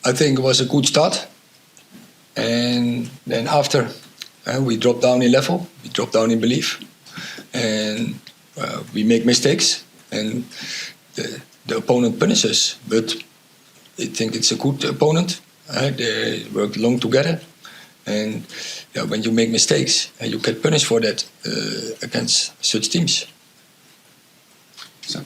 I think it was a good start. And then after, we dropped down in level, we dropped down in belief, and we make mistakes, and the opponent punishes. But I think it's a good opponent. They work long together, and when you make mistakes, you get punished for that against such teams. So,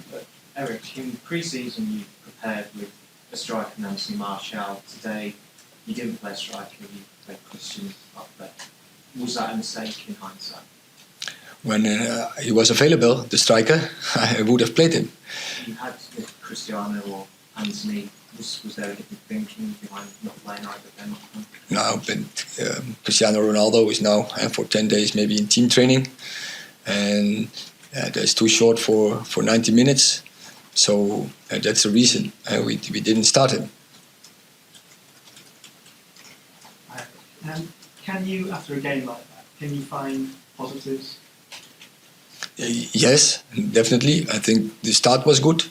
Erik, in pre-season you prepared with a striker, Nancy Marshall. Today you didn't play a striker, you played Christian up there. Was that a mistake in hindsight? When he was available, the striker, I would have played him. You had Cristiano or Anthony. Was there a different thinking behind not playing either of them? No, but Cristiano Ronaldo is now for 10 days maybe in team training, and that's too short for 90 minutes. So that's the reason we didn't start him. Can you, after a game like that, can you find positives? Yes, definitely. I think the start was good.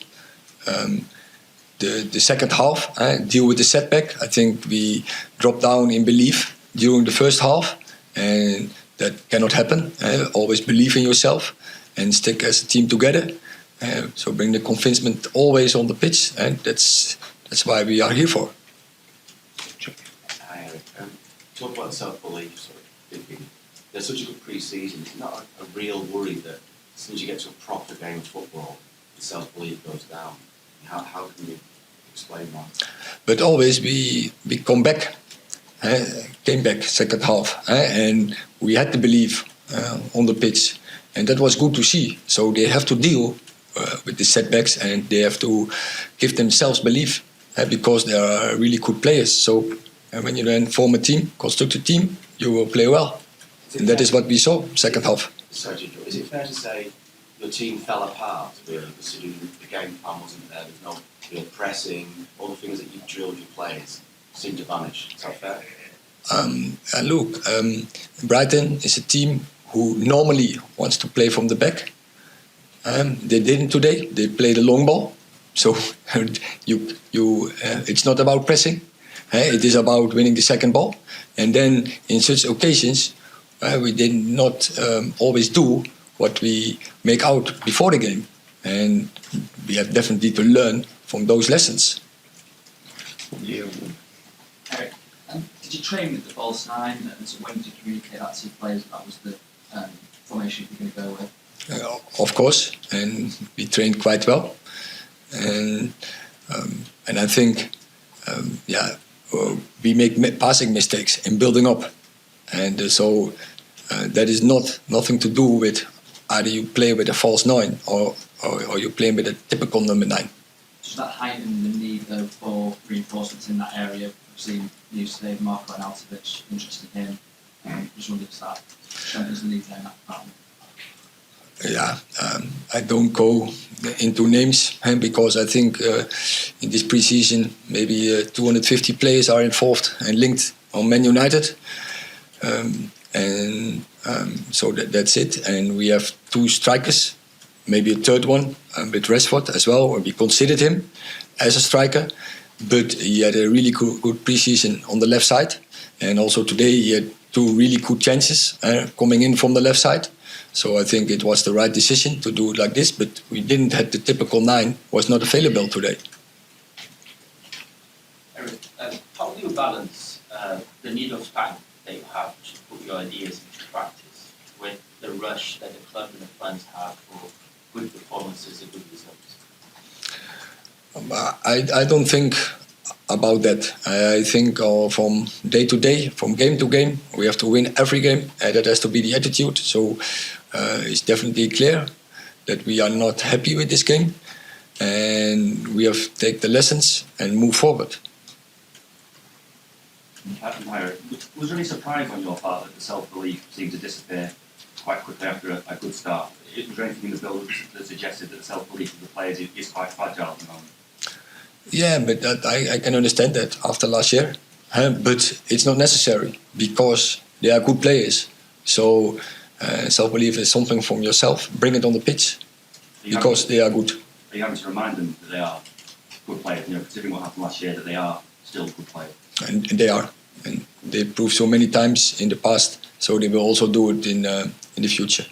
The second half, deal with the setback. I think we dropped down in belief during the first half, and that cannot happen. Always believe in yourself and stick as a team together. So bring the convincement always on the pitch, and that's why we are here for. Hi, Erik. Talk about self-belief. Sort of thinking there's such a good pre-season. It's not a real worry that as soon as you get to a proper game of football, the self-belief goes down. How can you explain that? But always we come back, came back second half, and we had to believe on the pitch, and that was good to see. So they have to deal with the setbacks, and they have to give themselves belief because they are really good players. So when you then form a team, construct a team, you will play well, and that is what we saw second half. Sergio, is it fair to say your team fell apart really because the game plan wasn't there? There's no real pressing. All the things that you drilled your players seemed to vanish. Is that fair? Look, Brighton is a team who normally wants to play from the back. They didn't today. They played a long ball. So it's not about pressing. It is about winning the second ball. And then in such occasions, we did not always do what we make out before the game. And we have definitely to learn from those lessons. Erik, did you train with the false nine, and so when did you communicate that to players that was the formation you're going to go with? Of course, and we trained quite well, and I think we make passing mistakes in building up, and so that is nothing to do with either you play with a false nine or you play with a typical number 9. Does that heighten the need though for reinforcements in that area? We've seen news today, Marko Arnautovic, interested in him. Just wondered if that strengthens the need there in that department. I don't go into names because I think in this pre-season maybe 250 players are involved and linked on Man United, so that's it. And we have 2 strikers, maybe a third one with Rashford as well. We considered him as a striker, but he had a really good pre-season on the left side, and also today he had 2 really good chances coming in from the left side. So I think it was the right decision to do it like this, but we didn't have the typical 9, was not available today. Erik, how do you balance the need of time that you have to put your ideas into practice with the rush that the club and the fans have for good performances and good results? I don't think about that. I think from day to day, from game to game, we have to win every game. That has to be the attitude. So it's definitely clear that we are not happy with this game, and we have to take the lessons and move forward. Was there any surprise on your part that the self-belief seemed to disappear quite quickly after a good start? Was there anything in the build that suggested that the self-belief of the players is quite fragile at the moment? Yeah, but I can understand that after last year. But it's not necessary because they are good players. So self-belief is something from yourself. Bring it on the pitch because they are good. Are you having to remind them that they are good players? You know, considering what happened last year, that they are still good players. And they are, and they proved so many times in the past, so they will also do it in the future.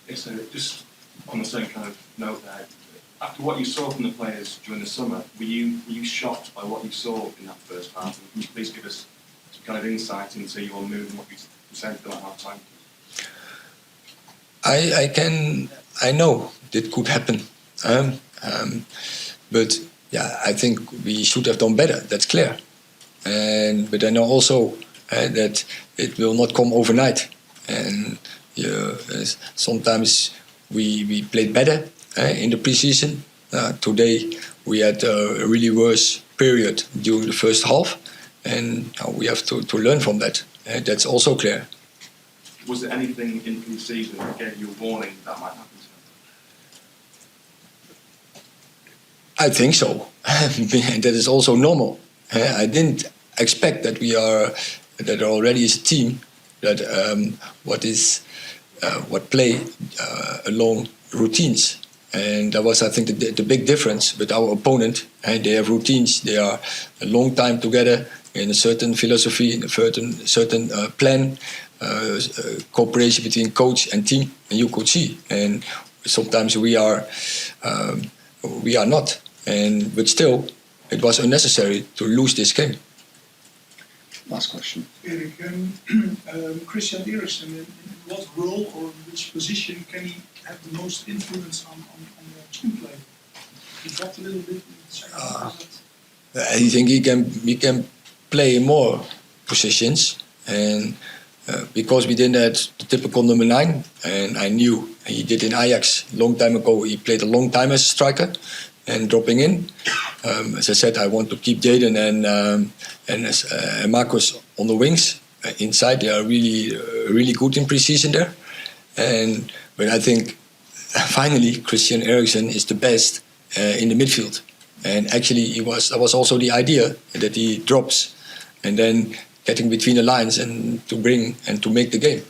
Yes, so just on the same kind of note there, after what you saw from the players during the summer, were you shocked by what you saw in that first half? And can you please give us some kind of insight into your mood and what you said to them at half time? I know that could happen, but yeah, I think we should have done better. That's clear, but I know also that it will not come overnight, and sometimes we played better in the preseason. Today we had a really worse period during the first half, and we have to learn from that. That's also clear. Was there anything in pre-season that gave you a warning that might happen to them? I think so. That is also normal. I didn't expect that that already is a team that what play along routines. And that was, I think, the big difference with our opponent. They have routines. They are a long time together in a certain philosophy, in a certain plan, cooperation between coach and team, and you could see. And sometimes we are not. But still, it was unnecessary to lose this game. Last question. Erik, Christian Eriksen, in what role or in which position can he have the most influence on the team play? He dropped a little bit in the second half. I think he can play in more positions, and because we didn't have the typical number 9, and I knew he did in Ajax a long time ago. He played a long time as a striker and dropping in. As I said, I want to keep Jaden and Marcus on the wings. Inside, they are really good in pre-season there. But I think finally Christian Eriksen is the best in the midfield. And actually, that was also the idea that he drops and then getting between the lines and to bring and to make the game.